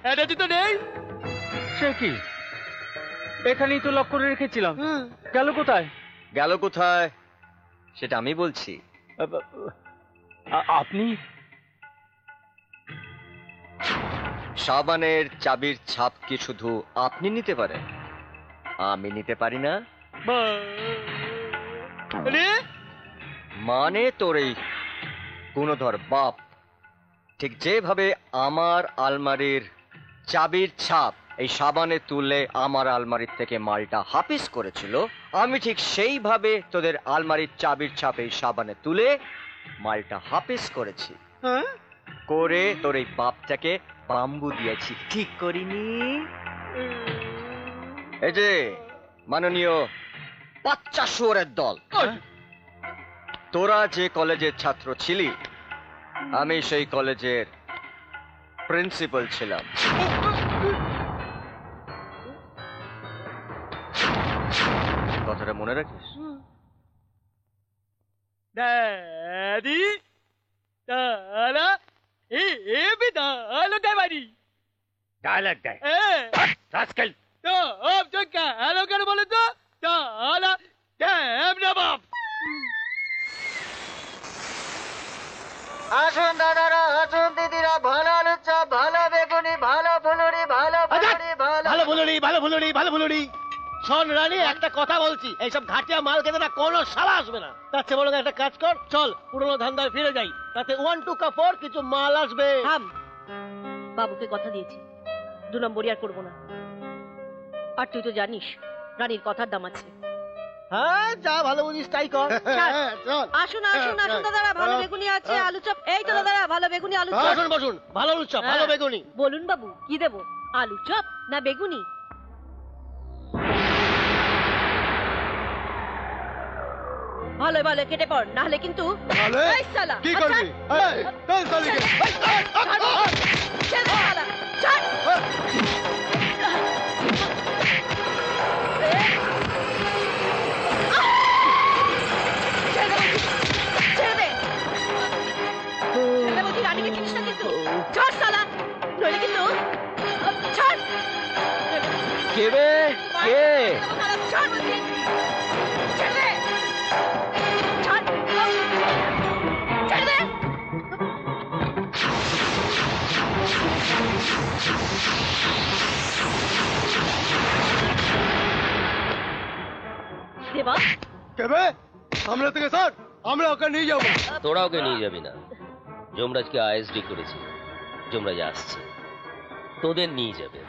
এটা তো নেই। সে কি, এখানেই তো লক করে রেখেছিলাম। গেল কোথায়? গেল কোথায় সেটা আমি বলছি। আপনি? সাবানের চাবির ছাপ কি শুধু আপনি নিতে পারেন, আমি নিতে পারি না? মানে তোর এই গুণধর বাপ ঠিক যেভাবে আমার আলমারির চাবির ছাপ এই সাবানে তুলে আমার আলমারির থেকে মালটা হাফিস করেছিল, আমি ঠিক সেইভাবে তোদের আলমারির চাবির ছাপ এই সাবানে তুলে মালটা হাফিস করেছি। করে তোর এই বাপটাকে বাম্বু দিয়েছি, ঠিক করিনি? এই যে মাননীয় বাচ্চা শুয়োরের দল, তোরা যে কলেজের ছাত্র ছিলি, আমি সেই কলেজের প্রিন্সিপাল ছিলাম। কথাটা মনে রাখিস। Daddy, Dada, डायलॉग है भाई। डायलॉग है। रास्कल। तो अब तो क्या हेलो कर बोले तो डाला डैम ना बाप। আসুন দাদারা, আসুন দিদিরা, ভালো আলুর চপ, ভালো বেগুনি, ভালো ফুলুরি, ভালো ফুলুরি, ভালো ফুলুরি, ভালো ফুলুরি, ভালো ফুলুরি। শোন রানী, একটা কথা বলছি, এইসব ঘাটিয়া মাল খেতে না কোনো শালা আসবে না। তার চেয়ে বলো একটা কাজ কর, চল পুরোনো ধান্দায় ফিরে যাই, তাতে 1 2 4 কিছু মাল আসবে। থাম, বাবুকে কথা দিয়েছি 2 নম্বরই আর করবো না। আর তুই তো জানিস রানীর কথার দাম আছে। হ্যাঁ, যা ভালো বুঝিস তাই কর। চল। আসুন আসুন আসুন দাদারা, ভালো বেগুনি আছে, আলু চপ। এই তো দাদারা, ভালো বেগুনি আলু চপ। বসুন বসুন, ভালো আলু চপ, ভালো বেগুনি। বলুন বাবু, কি দেবো, আলু চপ না বেগুনি? ভালো ভালো কেটে পড়, না হলে কিন্তু এই শালা কি করবি? এই কোন শালিকে? ছেড়ে শালা, ছাড়। ছেড়ে দে, ছেড়ে বলছি, রানীকে চিনিস না কিন্তু। ছাড় শালা, নইলে কিন্তু ছাড়। কে বে? কে? ছাড় বলছি, ছেড়ে দে, ছাড়, ছেড়ে দে। দেবা, কে বে? আমরা থেকে স্যার, আমরা ওকে নিয়ে যাবো। তোরা ওকে নিয়ে যাবি না, যমরাজকে আইএসডি করেছি, যমরাজ আসছে, তোদের নিয়ে যাবে।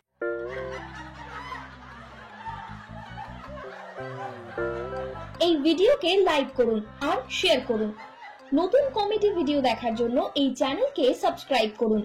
এই ভিডিওকে লাইক করুন আর শেয়ার করুন। নতুন কমেডি ভিডিও দেখার জন্য এই চ্যানেলকে সাবস্ক্রাইব করুন।